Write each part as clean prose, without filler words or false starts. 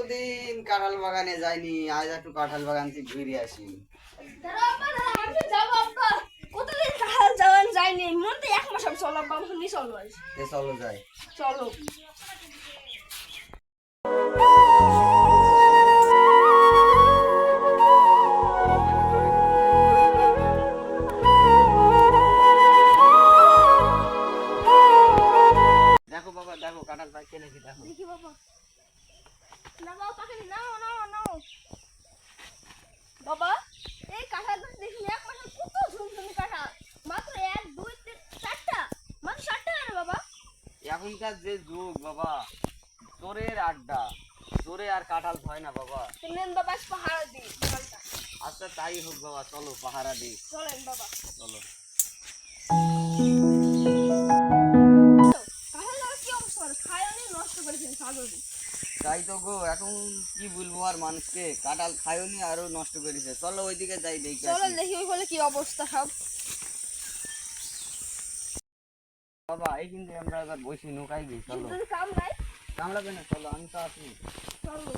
কতদিন কাঁঠাল বাগানে যাইনি, আজ একটু কাঁঠাল বাগান থেকে ঘুরে আসি। কতদিন কাঁঠাল বাগান যাইনি, মন তো এক মাস হবে। চলো বাবা, চলো চলো যাই। চলো। দেখো বাবা, দেখো কাঁঠাল পাইছে নাকি, দেখো। দেখি বাবা। না বাবা, পাকেনি। নাও নাও নাও বাবা। এই কাঁঠাল গাছ দেখি এক মাসে কত ঝুমঝুমি কাঁঠাল। মাত্র 1 2 3 4টা, মাত্র 4টা না বাবা। এখনকার যে যুগ বাবা, চোরের আড্ডা, চোরে আর কাঁঠাল হয় না বাবা। নেন বাবা, পাহারা দিই দোকানটা। আচ্ছা তাই হোক বাবা, চলো পাহারা দিই। চলেন বাবা, চলো। কাঁঠাল গাছ কি অবস্থা, খায়নি নষ্ট করে ফেলছে সাগরী। তাই তো গো, এখন কি বলবো আর মানুষকে, কাঁঠাল খায়নি আরো নষ্ট করেছে। চলো ওইদিকে যাই, দেখি। চলেন দেখি ওই বলে কি অবস্থা সব। বাবা এই কিন্তু আমরা এবার বসি, নৌকায় গেই। চলো। কিন্তু কাম নাই। কামড়াবে না, চলো, আমি তো আছি। চলো।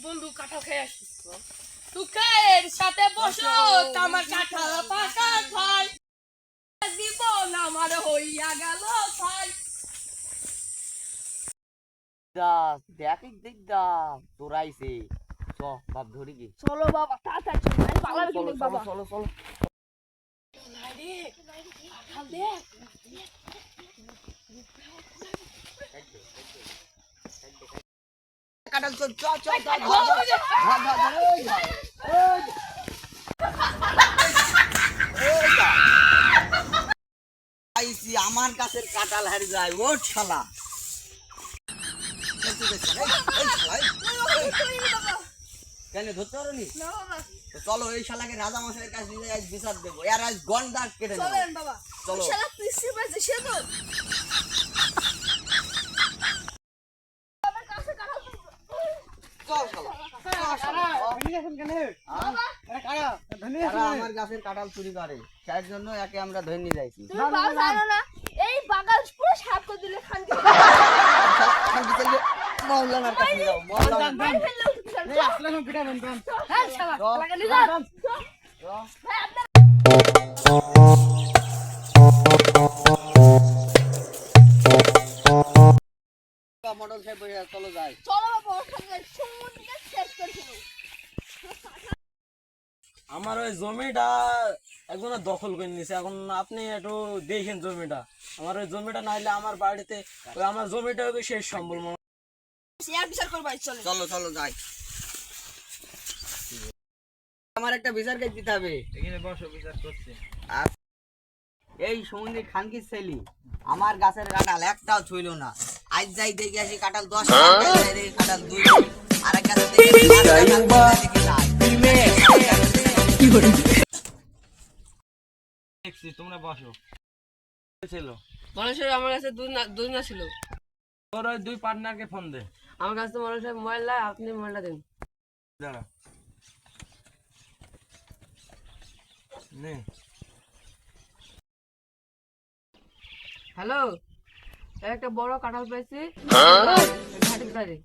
বন্ধু কাঁঠাল খেয়ে আসি। সুখের সাথে বসো, আমার কাঁঠাল পাকা খাই, জীবন আমার হইয়া গেল ছাই। দেখ তোরাইছে, চ বাপ ধরি গে। চলো বাবা, তাড়াতাড়ি চলো, আমি পালাবো কিন্তু বাবা। চলো চলো। কাঁঠাল দেখ। কাঁঠাল চল, চ চ চ। আইসি আমার কাছের কাঁঠাল হারি যায়, ওঠ শালা। কেন ধরতে পারোনি? না বাবা, চলো এই শালাকে রাজা মশাইয়ের কাছে নিয়ে আজ বিচার দেবো, এর আজ গন্ডা কেটে নেবো। চলেন বাবা। চলো। ওই শালা পিসি বাজে সে তো। বাবার কাছে কাঁঠাল চল শালা। আমার গাছের কাঁঠাল চুরি করে, তার জন্য একে আমরা ধরে নিয়ে যাইছি। তুমি বাবা জানো না, এই বাগান পুরো সাফ করে দিলে খানকি। মৌলানার কাছে যাও, মৌলানা। মার ফেললে উঠে চল। হ্যাঁ শালা, লাগালি যা। ভাই আপনার মডেল সাহেব বসে আছে, চলো যাই। চলো বাবা, ওখানে সমুদ্রকে শেষ করে ফেলো। আমার ওই জমিটা একজনের দখল করে নিয়েছে, এখন আপনি একটু দেখেন জমিটা। আমার ওই জমিটা না হলে আমার বাড়িতে ওই আমার জমিটা হবে শেষ সম্বল। শেয়ার বিচার করবা, চলো। চলো চলো যাই। আমার একটা বিচার কাজ দিতে হবে। এখানে বসো, বিচার করছে। আর এই সমুদ্রে খানকির ছেলি আমার গাছের কাঁঠাল একটাও ছুইল না। আজ যাই দেখি আসি কাঁঠাল 10, দেখি কাঁঠাল 2, আর এক গাছে দেখি 5 কাঁঠাল, দেখি নাই। দেখছি, তোমরা বসো। ছিল মানুষের আমার কাছে দুই না ছিল। তোর ওই 2 পার্টনারকে ফোন দে। আমার কাছে তো মানুষের মোবাইল নাই, আপনি মোবাইলটা দিন। দাঁড়া নে। হ্যালো, একটা বড় কাঁঠাল পেয়েছি ঘাটের ধারে।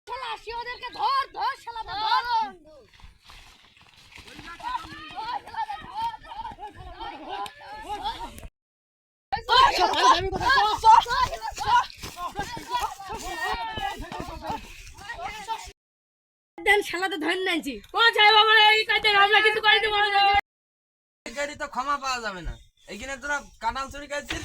শালা আসি, ওদেরকে ধর ধর শালা, ধর। শালাতে ধরে নিয়েছি। ও চাই বাবা, এই কাজে আমরা কিছু করে দেবো না। এই গাড়ি তো ক্ষমা পাওয়া যাবে না। এইখানে তোরা কাঁঠাল চুরি করছিস।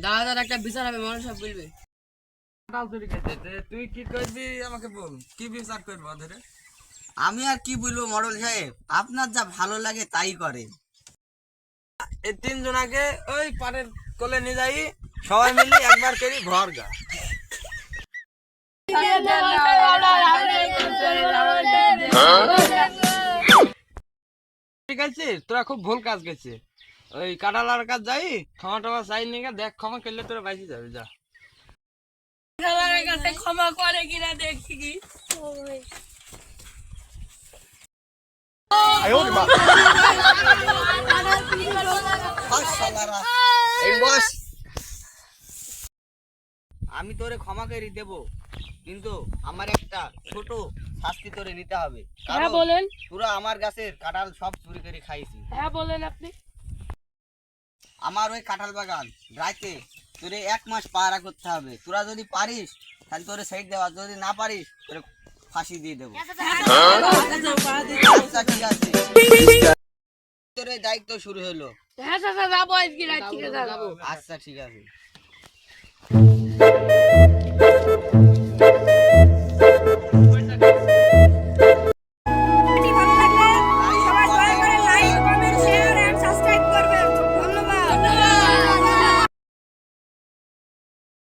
দাদার একটা বিচার হবে, মানুষ সব বলবে। কাঁঠাল চুরি করছিস, তুই কি করবি আমাকে বল, কি বিচার করবো ধরে? আমি আর কি বলবো মডেল সাহেব, আপনার যা ভালো লাগে তাই করেন। এই 3 জন আগে ওই পাড়ের কোলে নিয়ে যাই, সবাই মিলে একবার করি ভর গা। ঠিক আছে, তোরা খুব ভুল কাজ করছিস। ওই কাটালার কাজ যাই, ক্ষমা টমা চাই নিয়ে দেখ, ক্ষমা করলে তোরা বাইসে যাবে। যা আমার কাছে ক্ষমা করে কিনা দেখি কি। এই বস, আমি তোরে ক্ষমা করে দেব, কিন্তু আমার একটা ছোট শাস্তি তোরে নিতে হবে। হ্যাঁ কারণ বলেন, তোরা আমার গাছের কাঁঠাল সব চুরি করে খাইছিস। হ্যাঁ বলেন আপনি। আমার ওই কাঁঠাল বাগান রাইতে তোরে 1 মাস পাহারা করতে হবে। তোরা যদি পারিস তাহলে তোরে সাইড দেওয়া, যদি না পারিস তোরে ফাঁসি দিয়ে দেবো। আচ্ছা ঠিক আছে, তোর এই দায়িত্ব শুরু হলো। হ্যাঁ চাচা যাবো আজকে রাত থেকে যাবো। আচ্ছা ঠিক আছে।